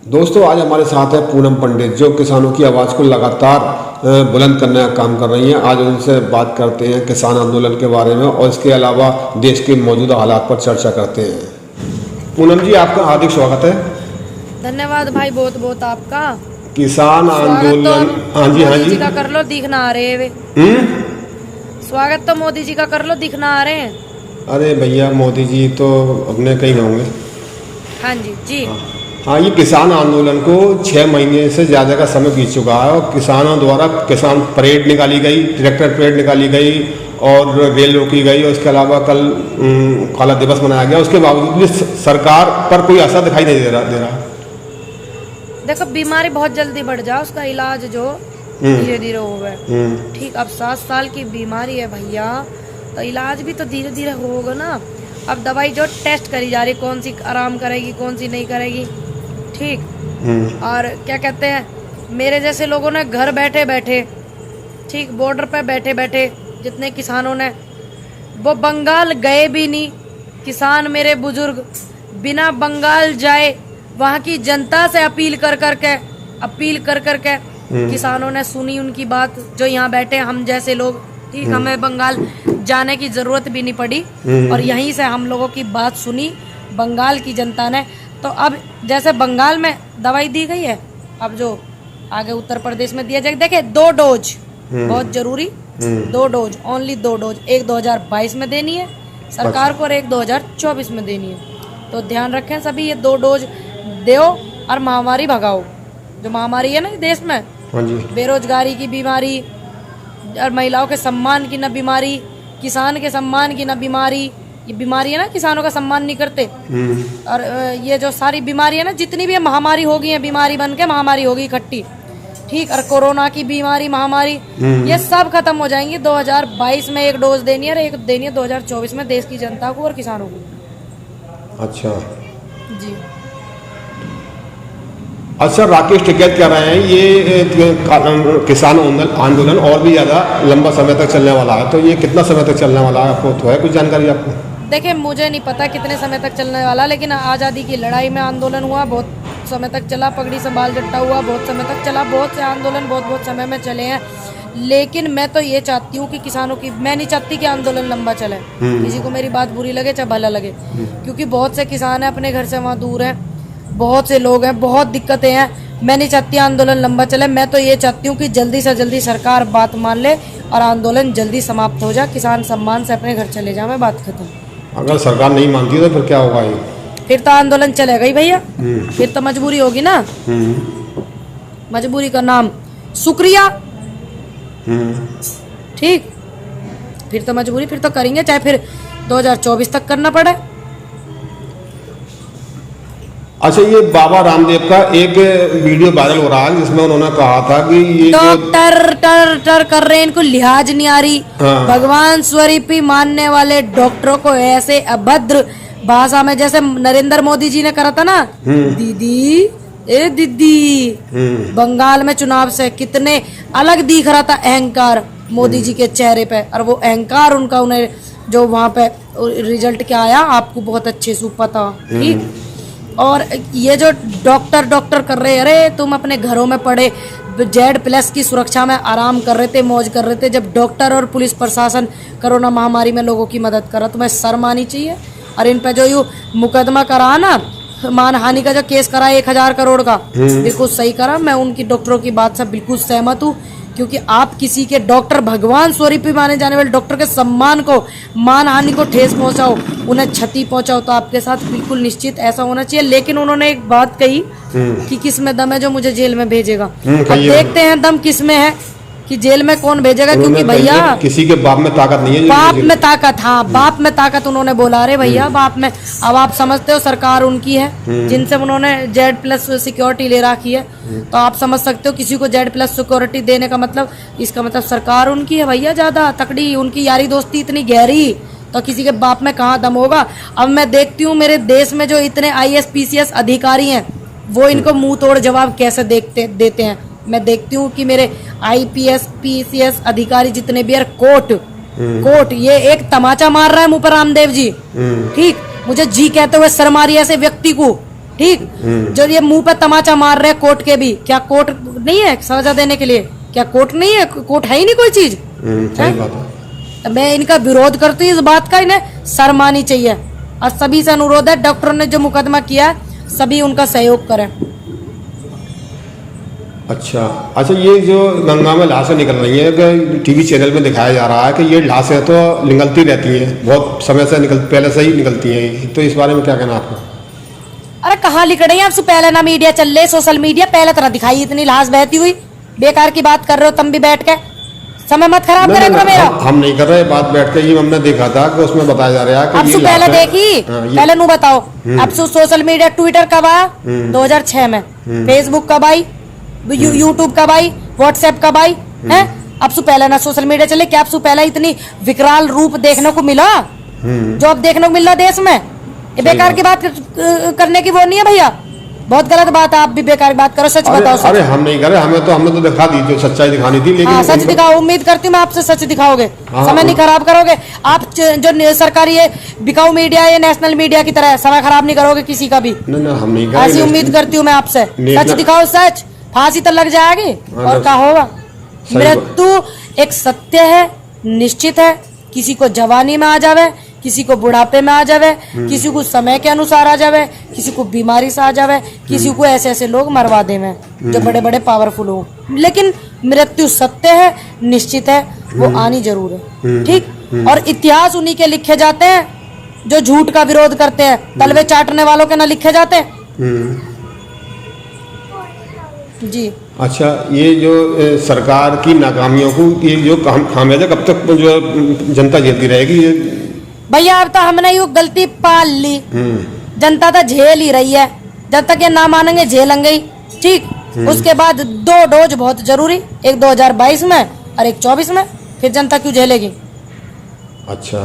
दोस्तों आज हमारे साथ है पूनम पंडित जो किसानों की आवाज़ को लगातार बुलंद करने का काम कर रही हैं। आज उनसे बात करते हैं किसान आंदोलन के बारे में और इसके अलावा देश के मौजूदा हालात पर चर्चा करते हैं। पूनम जी आपका हार्दिक स्वागत है। धन्यवाद भाई, बहुत बहुत आपका। किसान आंदोलन हाँ जी मोदी जी का कर लो, दिखना आ रहे हैं। स्वागत तो मोदी जी का कर लो, दिखना आ रहे हैं। अरे भैया मोदी जी तो अपने कहीं होंगे। हाँ जी जी हाँ, ये किसान आंदोलन को 6 महीने से ज़्यादा का समय बीत चुका है और किसानों द्वारा किसान परेड निकाली गई, ट्रैक्टर परेड निकाली गई और रेल रोकी गई और इसके अलावा कल काला दिवस मनाया गया। उसके बावजूद भी सरकार पर कोई असर दिखाई नहीं दे रहा। देखो, बीमारी बहुत जल्दी बढ़ जाए, उसका इलाज जो धीरे धीरे होगा। ठीक, अब 7 साल की बीमारी है भैया, तो इलाज भी तो धीरे धीरे होगा ना। अब दवाई जो टेस्ट करी जा रही, कौन सी आराम करेगी कौन सी नहीं करेगी। ठीक, और क्या कहते हैं, मेरे जैसे लोगों ने घर बैठे बैठे, ठीक, बॉर्डर पे बैठे बैठे जितने किसानों ने, वो बंगाल गए भी नहीं। किसान मेरे बुजुर्ग बिना बंगाल जाए वहाँ की जनता से अपील कर करके किसानों ने सुनी उनकी बात। जो यहाँ बैठे हम जैसे लोग, ठीक, हमें बंगाल जाने की जरूरत भी नहीं पड़ी और यहीं से हम लोगों की बात सुनी बंगाल की जनता ने। तो अब जैसे बंगाल में दवाई दी गई है, अब जो आगे उत्तर प्रदेश में दिया जाएगा। देखिए 2 डोज बहुत जरूरी, 2 डोज, ओनली 2 डोज, एक 2022 में देनी है सरकार को और एक 2024 में देनी है। तो ध्यान रखें सभी, ये 2 डोज दो और महामारी भगाओ। जो महामारी है ना देश में, बेरोजगारी की बीमारी और महिलाओं के सम्मान की न बीमारी, किसान के सम्मान की न बीमारी, ये बीमारी है ना, किसानों का सम्मान नहीं करते। और ये जो सारी बीमारी है ना, जितनी भी महामारी होगी है, बीमारी बन के महामारी होगी इकट्ठी, ठीक, और कोरोना की बीमारी महामारी, ये सब खत्म हो जाएंगी। 2022 में एक डोज देनी है और एक देनी है 2024 में देश की जनता को और किसानों को। अच्छा जी, अच्छा, राकेश टिकैत कह रहे हैं ये किसान आंदोलन और भी ज़्यादा लंबा समय तक चलने वाला है, तो ये कितना समय तक चलने वाला है, आपको तो है कुछ जानकारी आपको? देखिए मुझे नहीं पता कितने समय तक चलने वाला, लेकिन आज़ादी की लड़ाई में आंदोलन हुआ, बहुत समय तक चला। पगड़ी से बाल जट्टा हुआ, बहुत समय तक चला। बहुत से आंदोलन बहुत समय में चले हैं, लेकिन मैं तो ये चाहती हूँ कि किसानों की, मैं नहीं चाहती कि आंदोलन लंबा चले। किसी को मेरी बात बुरी लगे चाहे भला लगे, क्योंकि बहुत से किसान हैं अपने घर से वहाँ दूर हैं, बहुत से लोग हैं, बहुत दिक्कतें हैं। मैं नहीं चाहती आंदोलन लंबा चले। मैं तो ये चाहती हूँ कि जल्दी से जल्दी सरकार बात मान ले और आंदोलन जल्दी समाप्त हो जाए, किसान सम्मान से अपने घर चले जाए। मैं बात खत्म। अगर सरकार नहीं मानती तो फिर क्या होगा? ये फिर तो आंदोलन चलेगा ही भैया, फिर तो मजबूरी होगी ना। मजबूरी का नाम शुक्रिया, ठीक, फिर तो मजबूरी, फिर तो करेंगे, चाहे फिर 2024 तक करना पड़े। अच्छा, ये बाबा रामदेव का एक वीडियो वायरल हो रहा है जिसमें उन्होंने कहा था कि ये डॉक्टर टर कर रहे हैं, इनको लिहाज नहीं आ रही। भगवान स्वरूपी मानने वाले डॉक्टरों को ऐसे अभद्र भाषा में, जैसे नरेंद्र मोदी जी ने करा था ना, दीदी ए दीदी, बंगाल में चुनाव से कितने अलग दिख रहा था अहंकार मोदी जी के चेहरे पे, और वो अहंकार उनका, उन्हें जो वहाँ पे रिजल्ट क्या आया आपको बहुत अच्छे से पता, ठीक। और ये जो डॉक्टर कर रहे हैं, अरे तुम अपने घरों में पड़े Z+ की सुरक्षा में आराम कर रहे थे, मौज कर रहे थे, जब डॉक्टर और पुलिस प्रशासन कोरोना महामारी में लोगों की मदद कर रहा, तुम्हें शर्म आनी चाहिए। और इन पे जो यू मुकदमा करा ना, मानहानि का जो केस करा 1000 करोड़ का, बिल्कुल सही करा। मैं उनकी डॉक्टरों की बात से बिल्कुल सहमत हूँ, क्योंकि आप किसी के डॉक्टर, भगवान स्वरूपी माने जाने वाले डॉक्टर के सम्मान को, मानहानि को ठेस पहुंचाओ, उन्हें क्षति पहुंचाओ, तो आपके साथ बिल्कुल निश्चित ऐसा होना चाहिए। लेकिन उन्होंने एक बात कही कि किस में दम है जो मुझे जेल में भेजेगा। अब देखते हैं दम किस में है कि जेल में कौन भेजेगा, क्योंकि भैया किसी के बाप में ताकत नहीं है। बाप में ताकत, हाँ बाप में ताकत उन्होंने बोला। अरे भैया बाप में, अब आप समझते हो सरकार उनकी है जिनसे उन्होंने Z+ सिक्योरिटी ले रखी है, तो आप समझ सकते हो किसी को Z+ सिक्योरिटी देने का मतलब, इसका मतलब सरकार उनकी है भैया, ज्यादा तकड़ी, उनकी यारी दोस्ती इतनी गहरी, तो किसी के बाप में कहाँ दम होगा। अब मैं देखती हूँ मेरे देश में जो इतने IAS PCS अधिकारी हैं, वो इनको मुंह तोड़ जवाब कैसे देते हैं। मैं देखती हूँ कि मेरे IPS PCS अधिकारी जितने भी, कोर्ट ये एक तमाचा मार रहा है मुंह पर रामदेव जी, ठीक। मुझे जी कहते हुए शर्म आ रही है ऐसे व्यक्ति को, ठीक। जो ये मुंह पे तमाचा मार रहे कोर्ट के भी, क्या कोर्ट नहीं है सजा देने के लिए? क्या कोर्ट नहीं है? कोर्ट है ही नहीं कोई चीज। सही बात है। मैं इनका विरोध करती हूँ इस बात का, इन्हें शर्म आनी चाहिए। और सभी से अनुरोध है, डॉक्टर ने जो मुकदमा किया सभी उनका सहयोग करें। अच्छा अच्छा, ये जो गंगा में लाशें निकल रही हैं कि टीवी चैनल में दिखाया जा रहा है कि ये लाशें तो निकलती रहती हैं, बहुत समय से पहले से ही निकलती हैं, तो इस बारे में क्या कहना आपका? अरे कहाँ लिख रही हैं आपसे? पहले ना मीडिया चल रही, सोशल मीडिया पहले तरह दिखाई इतनी लाश बहती हुई। बेकार की बात कर रहे हो तुम भी बैठ के, समय मत खराब करे करो मेरा। हम नहीं कर रहे बात बैठ के, ये हमने देखा था कि उसमें बताया जा रहा है कि अब ये से पहले लाशें- देखी, हाँ, पहले नू बताओ। अब से सोशल मीडिया ट्विटर कब आया? 2006 में। फेसबुक कब आई? यूट्यूब कब आई? व्हाट्सएप कब आई? है अब से पहले ना सोशल मीडिया चले क्या? अब से पहले इतनी विकराल रूप देखने को मिला जो अब देखने को मिल रहा देश में? ये बेकार की बात करने की वो नहीं है भैया, बहुत गलत बात है। आप भी बेकार की बात करो, सच बताओ। सच। अरे हम नहीं करे, हमने तो दिखा दी जो सच्चाई दिखानी थी, लेकिन हाँ सच दिखाओ, उम्मीद करती हूँ मैं आपसे सच दिखाओगे। हाँ, समय नहीं खराब करोगे आप। जो सरकारी है बिकाऊ मीडिया है, नेशनल मीडिया की तरह समय खराब नहीं करोगे किसी का भी। नहीं हम नहीं करे, ऐसी उम्मीद करती हूँ मैं आपसे। सच दिखाओ, सच। फांसी तो लग जाएगी और क्या होगा? मृत्यु एक सत्य है, निश्चित है। किसी को जवानी में आ जावे, किसी को बुढ़ापे में आ जावे, किसी को समय के अनुसार आ जावे, किसी को बीमारी से आ जावे, किसी को ऐसे ऐसे लोग मरवा देवे जो बड़े बड़े पावरफुल हो। लेकिन मृत्यु सत्य है, निश्चित है, वो आनी जरूर है। ठीक। और इतिहास उन्हीं के लिखे जाते हैं जो झूठ का विरोध करते हैं, तलवे चाटने वालों के ना लिखे जाते। जी। अच्छा, ये जो सरकार की नाकामियों को, ये जो खामियाजा कब तक जो जनता झेलती रहेगी? ये भैया अब तो हमने यू गलती पाल ली, जनता तो झेल ही रही है। जब तक ये ना मानेंगे झेलेंगे ही। ठीक। उसके बाद 2 डोज बहुत जरूरी, एक 2022 में और एक 24 में। फिर जनता क्यों झेलेगी? अच्छा।